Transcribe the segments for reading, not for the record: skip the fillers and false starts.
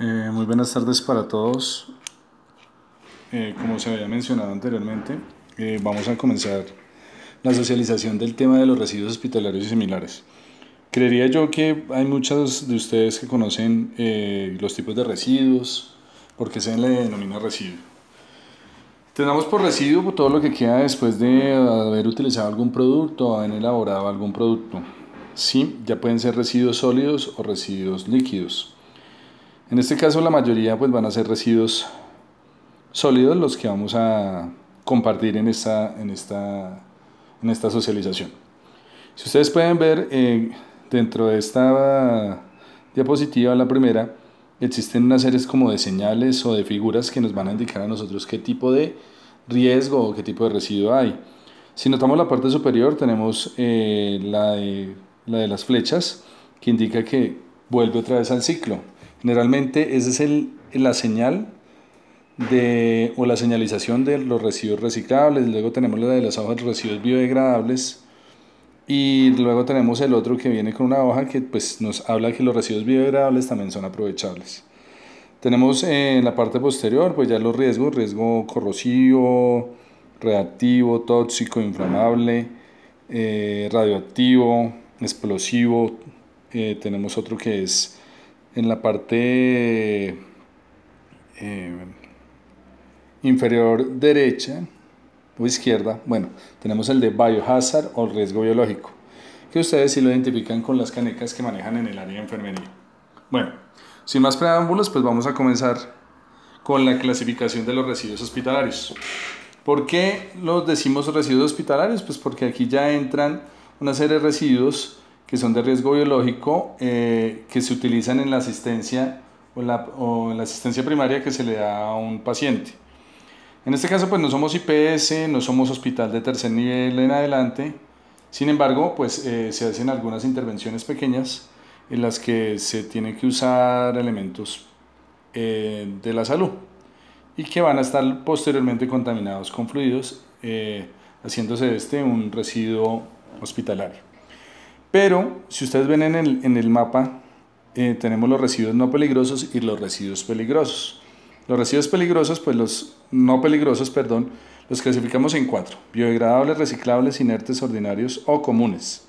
Muy buenas tardes para todos. Como se había mencionado anteriormente, vamos a comenzar la socialización del tema de los residuos hospitalarios y similares. Creería yo que hay muchos de ustedes que conocen los tipos de residuos, porque se le denomina residuo. Tenemos por residuo todo lo que queda después de haber utilizado algún producto o haber elaborado algún producto. Sí, ya pueden ser residuos sólidos o residuos líquidos. En este caso la mayoría pues van a ser residuos sólidos los que vamos a compartir en esta socialización. Si ustedes pueden ver dentro de esta diapositiva, la primera, existen una serie como de señales o de figuras que nos van a indicar a nosotros qué tipo de riesgo o qué tipo de residuo hay. Si notamos la parte superior tenemos la de las flechas que indica que vuelve otra vez al ciclo. Generalmente esa es la señal o la señalización de los residuos reciclables. Luego tenemos la de las hojas de residuos biodegradables y luego tenemos el otro que viene con una hoja que pues nos habla que los residuos biodegradables también son aprovechables. Tenemos en la parte posterior pues ya los riesgos: riesgo corrosivo, reactivo, tóxico, inflamable, radioactivo, explosivo. Tenemos otro que es en la parte inferior derecha o izquierda. Bueno, tenemos el de biohazard o riesgo biológico, que ustedes sí lo identifican con las canecas que manejan en el área de enfermería. Bueno, sin más preámbulos, pues vamos a comenzar con la clasificación de los residuos hospitalarios. ¿Por qué los decimos residuos hospitalarios? Pues porque aquí ya entran una serie de residuos que son de riesgo biológico, que se utilizan en la asistencia o en la asistencia primaria que se le da a un paciente. En este caso pues no somos IPS, no somos hospital de tercer nivel en adelante. Sin embargo, pues se hacen algunas intervenciones pequeñas en las que se tienen que usar elementos de la salud y que van a estar posteriormente contaminados con fluidos, haciéndose un residuo hospitalario. Pero si ustedes ven en el mapa, tenemos los residuos no peligrosos y los residuos peligrosos. Los residuos peligrosos, pues los no peligrosos, perdón, los clasificamos en 4: biodegradables, reciclables, inertes, ordinarios o comunes.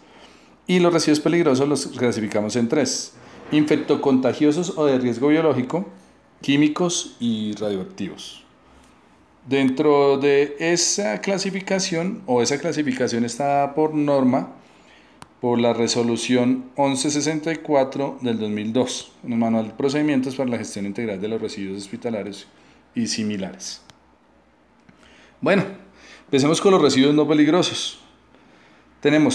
Y los residuos peligrosos los clasificamos en 3: infectocontagiosos o de riesgo biológico, químicos y radioactivos. Dentro de esa clasificación, o esa clasificación está por norma, por la resolución 1164 del 2002, en el Manual de Procedimientos para la Gestión Integral de los Residuos Hospitalarios y similares. Bueno, empecemos con los residuos no peligrosos.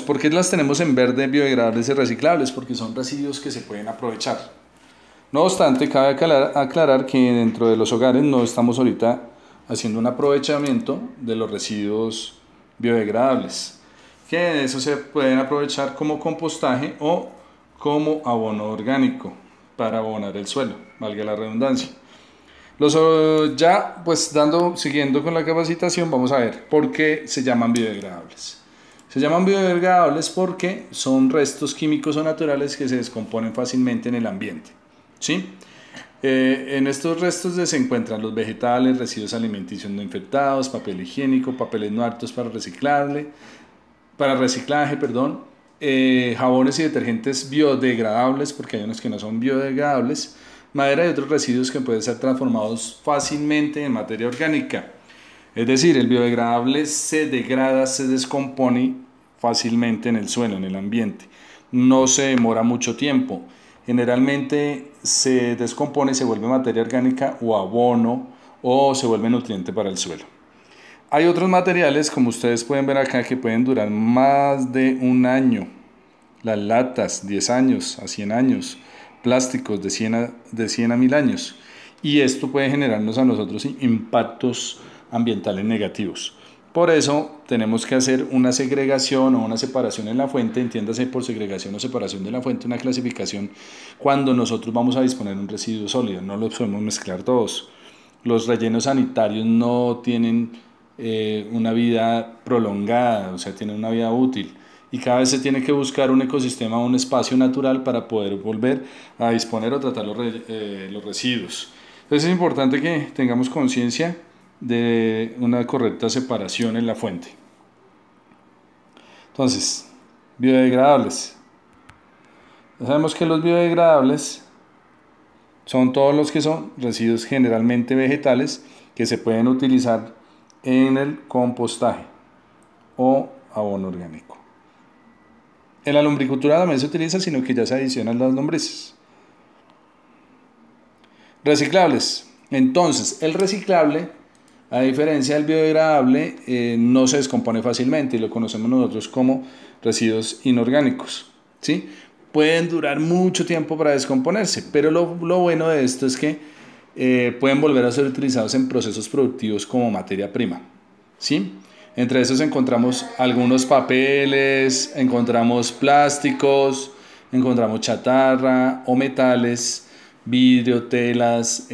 ¿Por qué las tenemos en verde, biodegradables y reciclables? Porque son residuos que se pueden aprovechar. No obstante, cabe aclarar que dentro de los hogares no estamos ahorita haciendo un aprovechamiento de los residuos biodegradables, que de eso se pueden aprovechar como compostaje o como abono orgánico para abonar el suelo, valga la redundancia. Ya pues siguiendo con la capacitación, vamos a ver por qué se llaman biodegradables. Se llaman biodegradables porque son restos químicos o naturales que se descomponen fácilmente en el ambiente, ¿sí? En estos restos se encuentran los vegetales, residuos alimenticios no infectados, papel higiénico, papeles no aptos para reciclaje, jabones y detergentes biodegradables, porque hay unos que no son biodegradables, madera y otros residuos que pueden ser transformados fácilmente en materia orgánica. Es decir, el biodegradable se degrada, se descompone fácilmente en el suelo, en el ambiente. No se demora mucho tiempo. Generalmente se descompone, se vuelve materia orgánica o abono, o se vuelve nutriente para el suelo. Hay otros materiales, como ustedes pueden ver acá, que pueden durar más de un año. Las latas, 10 años a 100 años. Plásticos de 100 a 1000 años. Y esto puede generarnos a nosotros impactos ambientales negativos. Por eso tenemos que hacer una segregación o una separación en la fuente, entiéndase por segregación o separación de la fuente, una clasificación cuando nosotros vamos a disponer un residuo sólido. No los podemos mezclar todos. Los rellenos sanitarios no tienen una vida prolongada, o sea, tienen una vida útil, y cada vez se tiene que buscar un ecosistema, un espacio natural para poder volver a disponer o tratar los residuos. Entonces es importante que tengamos conciencia de una correcta separación en la fuente. Entonces, biodegradables. Ya sabemos que los biodegradables son todos los que son residuos generalmente vegetales que se pueden utilizar en el compostaje o abono orgánico. En la lombricultura también se utiliza, sino que ya se adicionan las lombrices. Reciclables. Entonces, el reciclable, a diferencia del biodegradable, no se descompone fácilmente y lo conocemos nosotros como residuos inorgánicos, ¿sí? Pueden durar mucho tiempo para descomponerse, pero lo bueno de esto es que pueden volver a ser utilizados en procesos productivos como materia prima, ¿sí? Entre esos encontramos algunos papeles, encontramos plásticos, encontramos chatarra o metales, vidrio, telas,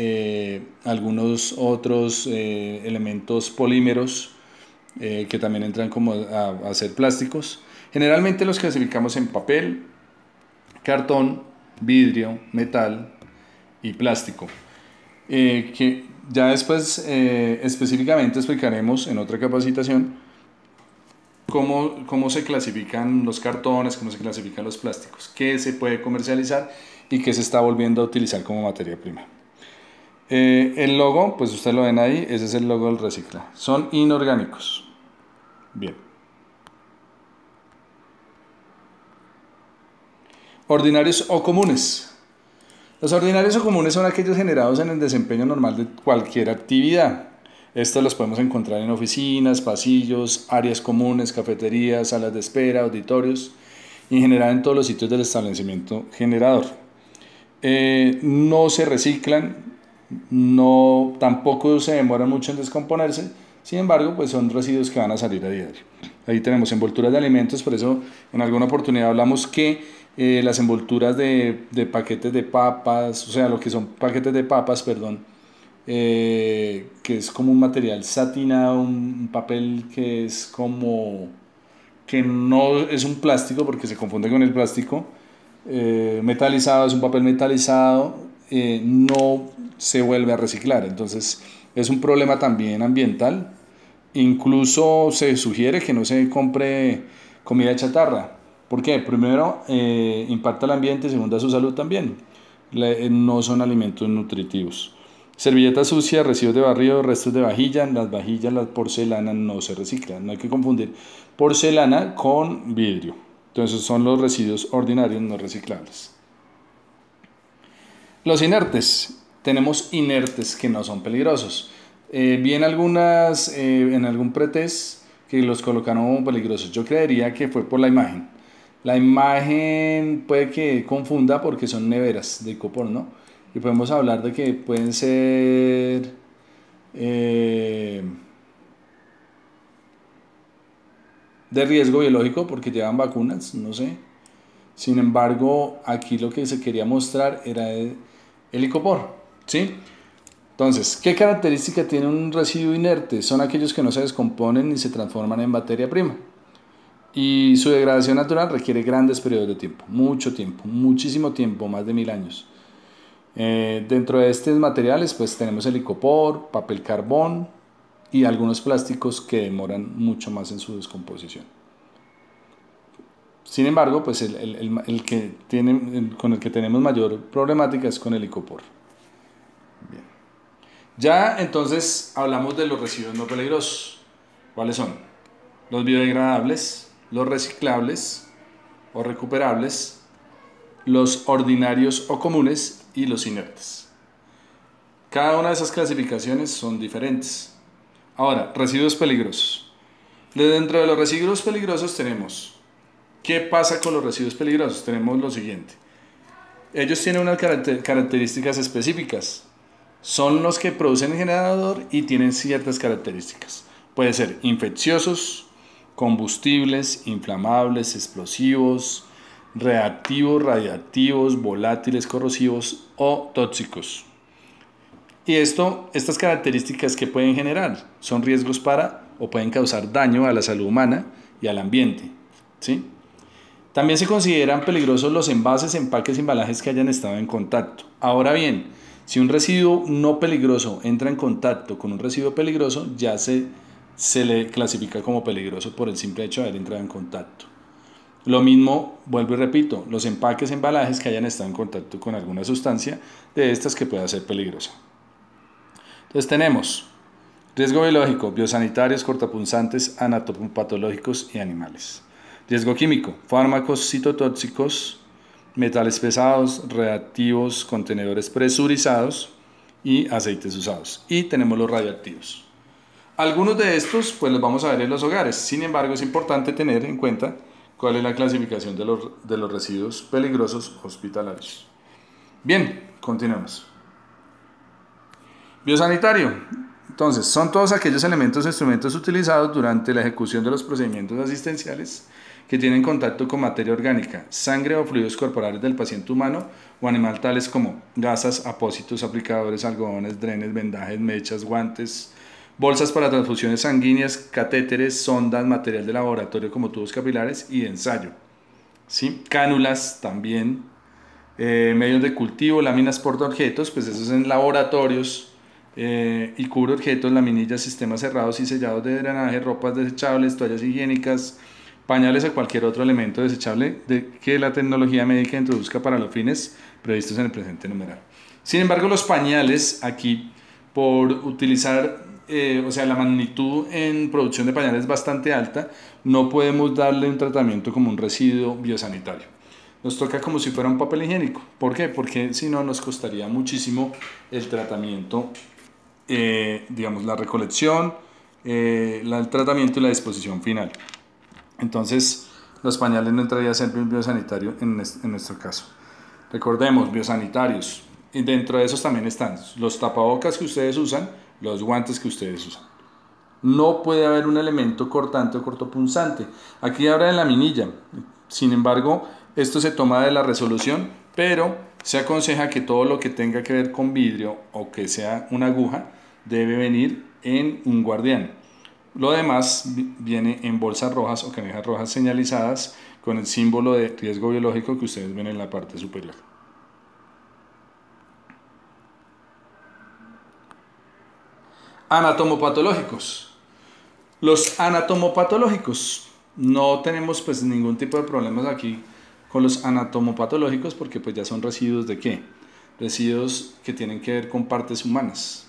algunos otros elementos polímeros que también entran como a ser plásticos. Generalmente los clasificamos en papel, cartón, vidrio, metal y plástico, que ya después específicamente explicaremos en otra capacitación cómo se clasifican los cartones, cómo se clasifican los plásticos, qué se puede comercializar y qué se está volviendo a utilizar como materia prima. El logo, pues ustedes lo ven ahí, ese es el logo del recicla. Son inorgánicos. Bien. Ordinarios o comunes. Los ordinarios o comunes son aquellos generados en el desempeño normal de cualquier actividad. Estos los podemos encontrar en oficinas, pasillos, áreas comunes, cafeterías, salas de espera, auditorios y en general en todos los sitios del establecimiento generador. No se reciclan, tampoco se demoran mucho en descomponerse, sin embargo, pues son residuos que van a salir a diario. Ahí tenemos envolturas de alimentos, por eso en alguna oportunidad hablamos que las envolturas de paquetes de papas, o sea, lo que son paquetes de papas, perdón, que es como un material satinado, un papel que es como, que no es un plástico porque se confunde con el plástico, metalizado, es un papel metalizado, no se vuelve a reciclar, entonces es un problema también ambiental. Incluso se sugiere que no se compre comida chatarra. ¿Por qué? Primero, impacta al ambiente, segundo, a su salud también. No son alimentos nutritivos. Servilletas sucias, residuos de barrido, restos de vajilla. Las vajillas, las porcelanas no se reciclan. No hay que confundir porcelana con vidrio. Entonces son los residuos ordinarios no reciclables. Los inertes. Tenemos inertes que no son peligrosos. Vi en algún pretest que los colocaron como peligrosos. Yo creería que fue por la imagen. La imagen puede que confunda porque son neveras de icopor, ¿no? Y podemos hablar de que pueden ser de riesgo biológico porque llevan vacunas, no sé. Sin embargo, aquí lo que se quería mostrar era el icopor, ¿sí? Entonces, ¿qué característica tiene un residuo inerte? Son aquellos que no se descomponen ni se transforman en materia prima. Y su degradación natural requiere grandes periodos de tiempo, mucho tiempo, muchísimo tiempo, más de 1000 años. Dentro de estos materiales pues tenemos el icopor, papel carbón y algunos plásticos que demoran mucho más en su descomposición. Sin embargo, pues con el que tenemos mayor problemática es con el icopor. Bien. Ya entonces hablamos de los residuos no peligrosos. ¿Cuáles son? Los biodegradables, los reciclables o recuperables, los ordinarios o comunes y los inertes. Cada una de esas clasificaciones son diferentes. Ahora, residuos peligrosos. Dentro de los residuos peligrosos tenemos, ¿qué pasa con los residuos peligrosos? Tenemos lo siguiente. Ellos tienen unas características específicas. Son los que producen el generador y tienen ciertas características. Pueden ser infecciosos, combustibles, inflamables, explosivos, reactivos, radiactivos, volátiles, corrosivos o tóxicos. Y estas características que pueden generar son riesgos para o pueden causar daño a la salud humana y al ambiente, ¿sí? También se consideran peligrosos los envases, empaques y embalajes que hayan estado en contacto. Ahora bien, si un residuo no peligroso entra en contacto con un residuo peligroso, ya se le clasifica como peligroso por el simple hecho de haber entrado en contacto. Lo mismo, vuelvo y repito, los empaques, embalajes que hayan estado en contacto con alguna sustancia de estas que pueda ser peligrosa. Entonces tenemos riesgo biológico, biosanitarios, cortopunzantes, anatomopatológicos y animales. Riesgo químico, fármacos citotóxicos, metales pesados, reactivos, contenedores presurizados y aceites usados. Y tenemos los radioactivos. Algunos de estos pues los vamos a ver en los hogares. Sin embargo, es importante tener en cuenta cuál es la clasificación de los residuos peligrosos hospitalarios. Bien, continuemos. Biosanitario. Entonces, son todos aquellos elementos o instrumentos utilizados durante la ejecución de los procedimientos asistenciales que tienen contacto con materia orgánica, sangre o fluidos corporales del paciente humano o animal, tales como gasas, apósitos, aplicadores, algodones, drenes, vendajes, mechas, guantes, bolsas para transfusiones sanguíneas, catéteres, sondas, material de laboratorio como tubos capilares y de ensayo. ¿Sí? Cánulas también, medios de cultivo, láminas portaobjetos, pues eso es en laboratorios, y cubre objetos, laminillas, sistemas cerrados y sellados de drenaje, ropas desechables, toallas higiénicas, pañales o cualquier otro elemento desechable que la tecnología médica introduzca para los fines previstos en el presente numeral. Sin embargo, los pañales aquí, por utilizar, o sea, la magnitud en producción de pañales es bastante alta, no podemos darle un tratamiento como un residuo biosanitario. Nos toca como si fuera un papel higiénico. ¿Por qué? Porque si no nos costaría muchísimo el tratamiento, digamos, la recolección, el tratamiento y la disposición final. Entonces, los pañales no entrarían a ser biosanitario en nuestro caso. Recordemos, biosanitarios. Y dentro de esos también están los tapabocas que ustedes usan, los guantes que ustedes usan. No puede haber un elemento cortante o cortopunzante. Aquí habla de laminilla. Sin embargo, esto se toma de la resolución, pero se aconseja que todo lo que tenga que ver con vidrio o que sea una aguja debe venir en un guardián. Lo demás viene en bolsas rojas o canejas rojas señalizadas con el símbolo de riesgo biológico que ustedes ven en la parte superior. Anatomopatológicos. Los anatomopatológicos. No tenemos pues ningún tipo de problemas aquí con los anatomopatológicos porque pues ya son residuos de ¿qué? Residuos que tienen que ver con partes humanas.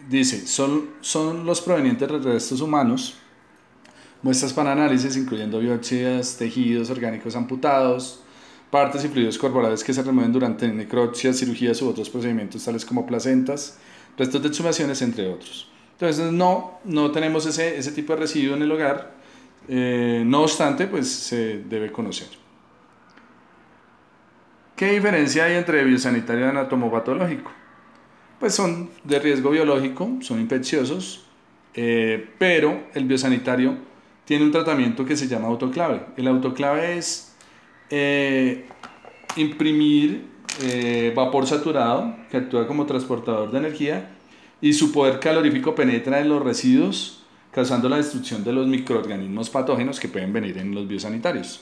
Dice, son los provenientes de restos humanos, muestras para análisis incluyendo biopsias, tejidos orgánicos amputados, partes y fluidos corporales que se remueven durante necropsias, cirugías u otros procedimientos tales como placentas, restos de exhumaciones, entre otros. Entonces no tenemos ese tipo de residuo en el hogar, no obstante, pues se debe conocer. ¿Qué diferencia hay entre biosanitario y anatomopatológico? Pues son de riesgo biológico, son infecciosos, pero el biosanitario tiene un tratamiento que se llama autoclave. El autoclave es imprimir vapor saturado que actúa como transportador de energía y su poder calorífico penetra en los residuos causando la destrucción de los microorganismos patógenos que pueden venir en los biosanitarios.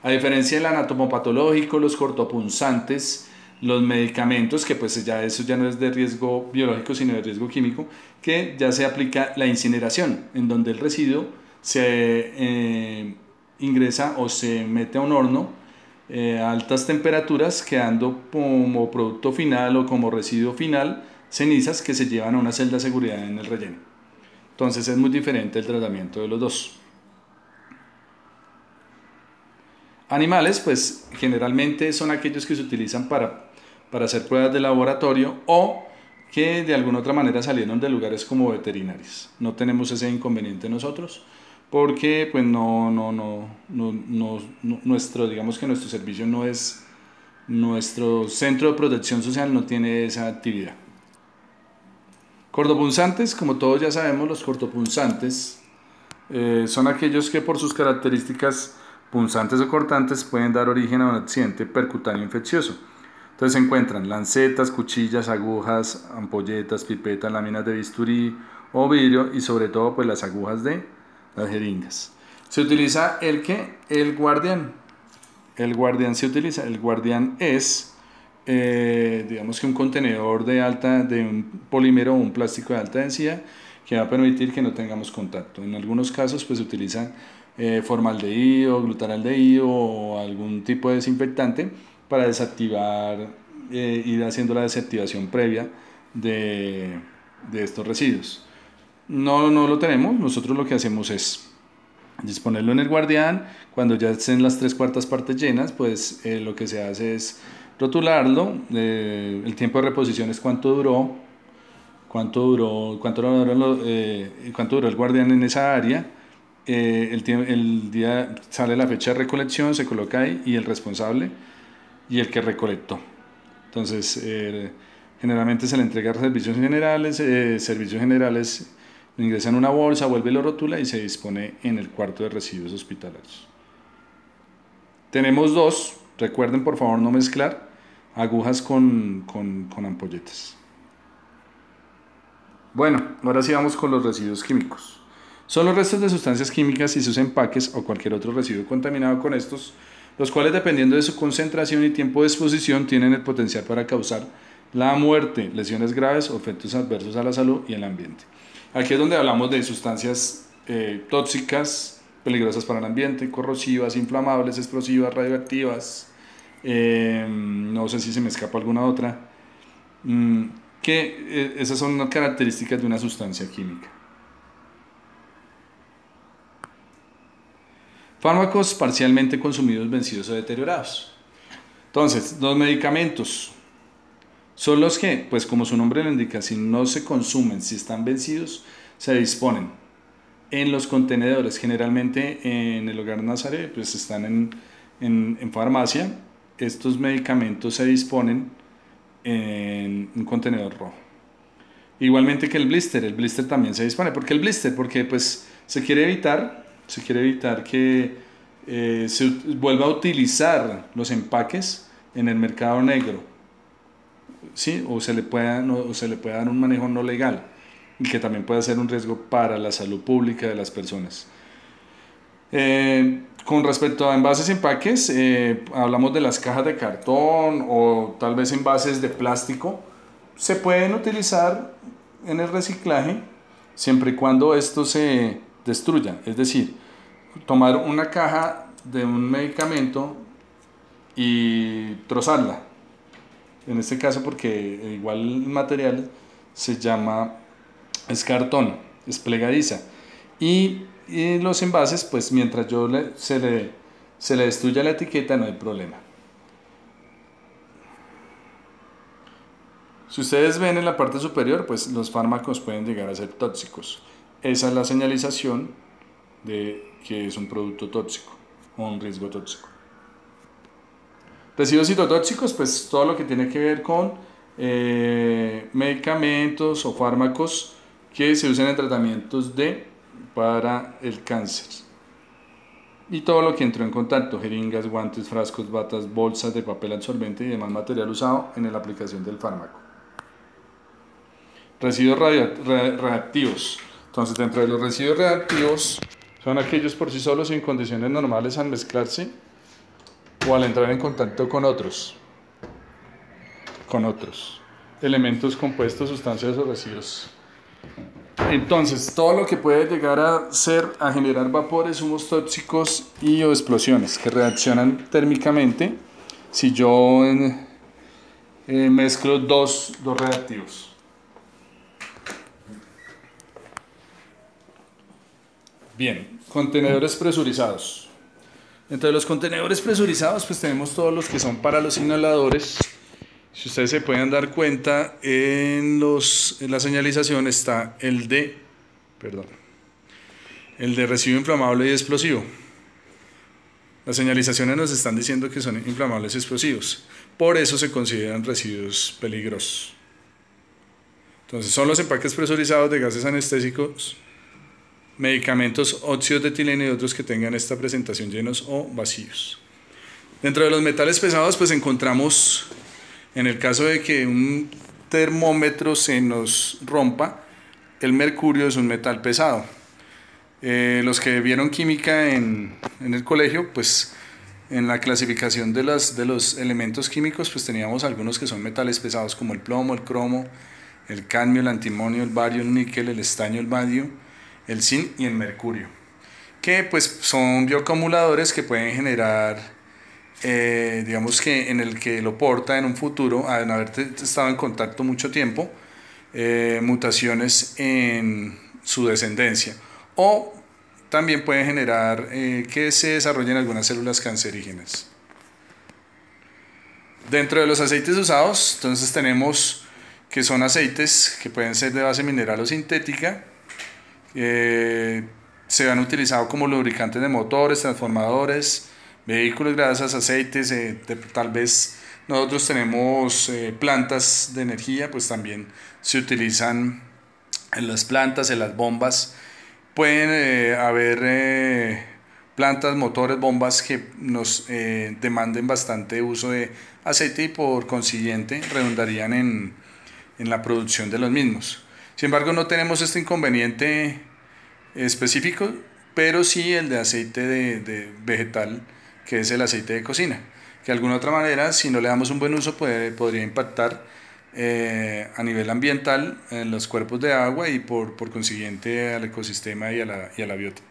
A diferencia del anatomopatológico, los cortopunzantes, los medicamentos, que pues ya eso ya no es de riesgo biológico sino de riesgo químico, que ya se aplica la incineración, en donde el residuo se ingresa o se mete a un horno a altas temperaturas, quedando como producto final o como residuo final cenizas que se llevan a una celda de seguridad en el relleno. Entonces es muy diferente el tratamiento de los dos. Animales, pues generalmente son aquellos que se utilizan para hacer pruebas de laboratorio o que de alguna otra manera salieron de lugares como veterinarios. No tenemos ese inconveniente nosotros porque pues digamos que nuestro servicio no es, nuestro centro de protección social no tiene esa actividad. Cortopunzantes, como todos ya sabemos, los cortopunzantes son aquellos que por sus características punzantes o cortantes pueden dar origen a un accidente percutáneo infeccioso. Entonces se encuentran lancetas, cuchillas, agujas, ampolletas, pipetas, láminas de bisturí o vidrio y sobre todo pues las agujas de las jeringas. Se utiliza el que, el guardián. El guardián se utiliza. El guardián es, digamos que un contenedor de un polímero o un plástico de alta densidad que va a permitir que no tengamos contacto. En algunos casos pues se utiliza formaldehído, glutaraldehído o algún tipo de desinfectante para desactivar, ir haciendo la desactivación previa de estos residuos. No lo tenemos, nosotros lo que hacemos es disponerlo en el guardián. Cuando ya estén las 3/4 partes llenas, pues lo que se hace es rotularlo. El tiempo de reposición es cuánto duró el guardián en esa área. El día sale la fecha de recolección, se coloca ahí, y el responsable y el que recolectó. Entonces, generalmente se le entrega a servicios generales. Lo ingresa en una bolsa, vuelve y lo rotula y se dispone en el cuarto de residuos hospitalarios. Tenemos dos, recuerden por favor no mezclar agujas con ampolletas. Bueno, ahora sí vamos con los residuos químicos. Son los restos de sustancias químicas y sus empaques o cualquier otro residuo contaminado con estos, los cuales dependiendo de su concentración y tiempo de exposición tienen el potencial para causar la muerte, lesiones graves o efectos adversos a la salud y al ambiente. Aquí es donde hablamos de sustancias tóxicas, peligrosas para el ambiente, corrosivas, inflamables, explosivas, radioactivas, no sé si se me escapa alguna otra, esas son características de una sustancia química. Fármacos parcialmente consumidos, vencidos o deteriorados. Entonces, los medicamentos son los que, pues como su nombre lo indica, si no se consumen, si están vencidos, se disponen en los contenedores. Generalmente en el Hogar Nazaret, pues están en farmacia. Estos medicamentos se disponen en un contenedor rojo. Igualmente que el blister también se dispone. ¿Por qué el blister? Porque pues se quiere evitar que se vuelva a utilizar los empaques en el mercado negro, ¿sí? o se le pueda dar un manejo no legal, y que también pueda ser un riesgo para la salud pública de las personas. Con respecto a envases y empaques, hablamos de las cajas de cartón o tal vez envases de plástico. Se pueden utilizar en el reciclaje siempre y cuando esto se destruya, es decir, tomar una caja de un medicamento y trozarla, en este caso porque igual el material es cartón, es plegadiza, y los envases, pues mientras se le destruya la etiqueta no hay problema. Si ustedes ven en la parte superior, pues los fármacos pueden llegar a ser tóxicos. Esa es la señalización de que es un producto tóxico o un riesgo tóxico. Residuos citotóxicos, pues todo lo que tiene que ver con medicamentos o fármacos que se usan en tratamientos para el cáncer. Y todo lo que entró en contacto, jeringas, guantes, frascos, batas, bolsas de papel absorbente y demás material usado en la aplicación del fármaco. Residuos reactivos. Entonces, dentro de los residuos reactivos son aquellos por sí solos y en condiciones normales al mezclarse o al entrar en contacto con otros elementos, compuestos, sustancias o residuos. Entonces, todo lo que puede llegar a generar vapores, humos tóxicos y o explosiones que reaccionan térmicamente si yo mezclo dos reactivos. Bien, contenedores presurizados. Entre los contenedores presurizados, pues tenemos todos los que son para los inhaladores. Si ustedes se pueden dar cuenta, en la señalización está el de residuo inflamable y explosivo. Las señalizaciones nos están diciendo que son inflamables y explosivos. Por eso se consideran residuos peligrosos. Entonces, son los empaques presurizados de gases anestésicos, medicamentos, óxidos de etileno y otros que tengan esta presentación llenos o vacíos. Dentro de los metales pesados, pues encontramos, en el caso de que un termómetro se nos rompa, el mercurio es un metal pesado. Los que vieron química en el colegio, pues en la clasificación de los elementos químicos, pues teníamos algunos que son metales pesados como el plomo, el cromo, el cadmio, el antimonio, el bario, el níquel, el estaño, el vadio, el zinc y el mercurio, que pues son bioacumuladores que pueden generar, digamos que en el que lo porta en un futuro, al haber estado en contacto mucho tiempo, mutaciones en su descendencia, o también pueden generar que se desarrollen algunas células cancerígenas. Dentro de los aceites usados, entonces tenemos que son aceites que pueden ser de base mineral o sintética, se han utilizado como lubricantes de motores, transformadores, vehículos, grasas, aceites, tal vez nosotros tenemos plantas de energía, pues también se utilizan en las plantas, en las bombas. Pueden haber plantas, motores, bombas que nos demanden bastante uso de aceite y por consiguiente redundarían en la producción de los mismos. Sin embargo, no tenemos este inconveniente específico, pero sí el de aceite de vegetal, que es el aceite de cocina, que de alguna otra manera, si no le damos un buen uso, podría impactar a nivel ambiental en los cuerpos de agua y por consiguiente al ecosistema y a la biota.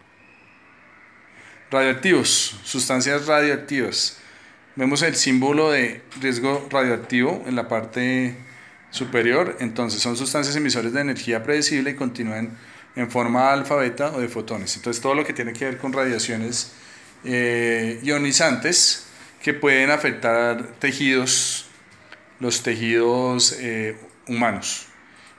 Radioactivos, sustancias radioactivas. Vemos el símbolo de riesgo radioactivo en la parte superior. Entonces son sustancias emisores de energía predecible y continúan en forma alfa, beta o de fotones. Entonces todo lo que tiene que ver con radiaciones ionizantes que pueden afectar tejidos, los tejidos humanos,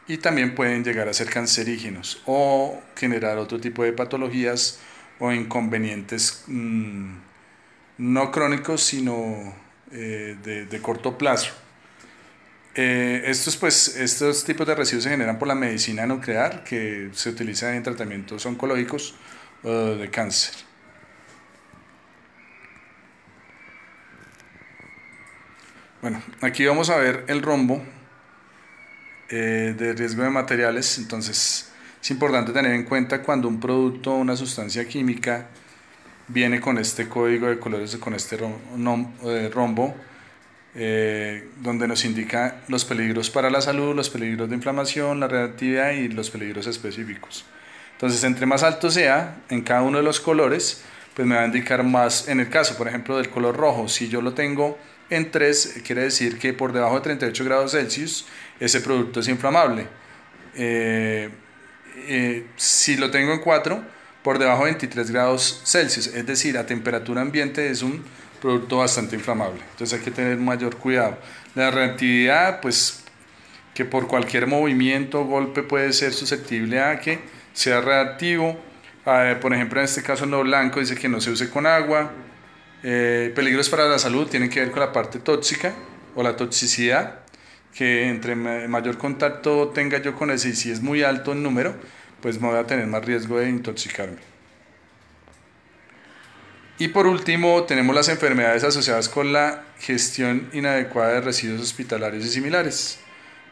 y también pueden llegar a ser cancerígenos o generar otro tipo de patologías o inconvenientes no crónicos, sino de corto plazo. Estos tipos de residuos se generan por la medicina nuclear, que se utiliza en tratamientos oncológicos o de cáncer. Bueno, aquí vamos a ver el rombo de riesgo de materiales. Entonces es importante tener en cuenta cuando un producto o una sustancia química viene con este código de colores, con este rombo, donde nos indica los peligros para la salud, los peligros de inflamación, la reactividad y los peligros específicos. Entonces, entre más alto sea en cada uno de los colores, pues me va a indicar más. En el caso, por ejemplo, del color rojo, si yo lo tengo en 3, quiere decir que por debajo de 38 grados Celsius ese producto es inflamable. Si lo tengo en 4, por debajo de 23 grados Celsius, es decir, a temperatura ambiente es un producto bastante inflamable. Entonces hay que tener mayor cuidado. La reactividad, pues que por cualquier movimiento o golpe puede ser susceptible a que sea reactivo. Por ejemplo, en este caso en lo blanco dice que no se use con agua. Peligros para la salud tienen que ver con la parte tóxica o la toxicidad, que entre mayor contacto tenga yo con ese, y si es muy alto el número, pues me voy a tener más riesgo de intoxicarme. Y por último, tenemos las enfermedades asociadas con la gestión inadecuada de residuos hospitalarios y similares.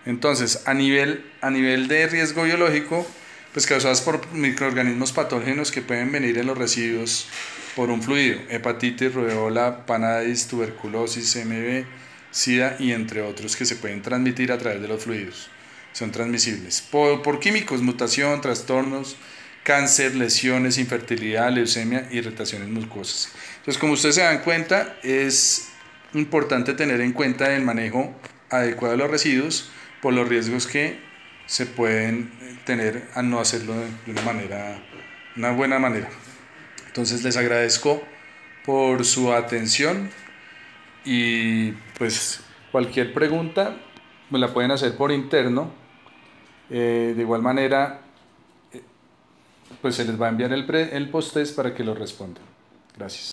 Entonces, a nivel de riesgo biológico, pues causadas por microorganismos patógenos que pueden venir en los residuos por un fluido: hepatitis, rubeola, panadis, tuberculosis, MV, SIDA y entre otros, que se pueden transmitir a través de los fluidos. Son transmisibles. Por químicos, mutación, trastornos, cáncer, lesiones, infertilidad, leucemia, irritaciones mucosas. Entonces, como ustedes se dan cuenta, es importante tener en cuenta el manejo adecuado de los residuos por los riesgos que se pueden tener al no hacerlo de una buena manera. Entonces les agradezco por su atención, y pues cualquier pregunta me la pueden hacer por interno. De igual manera, pues se les va a enviar el post-test para que lo respondan. Gracias.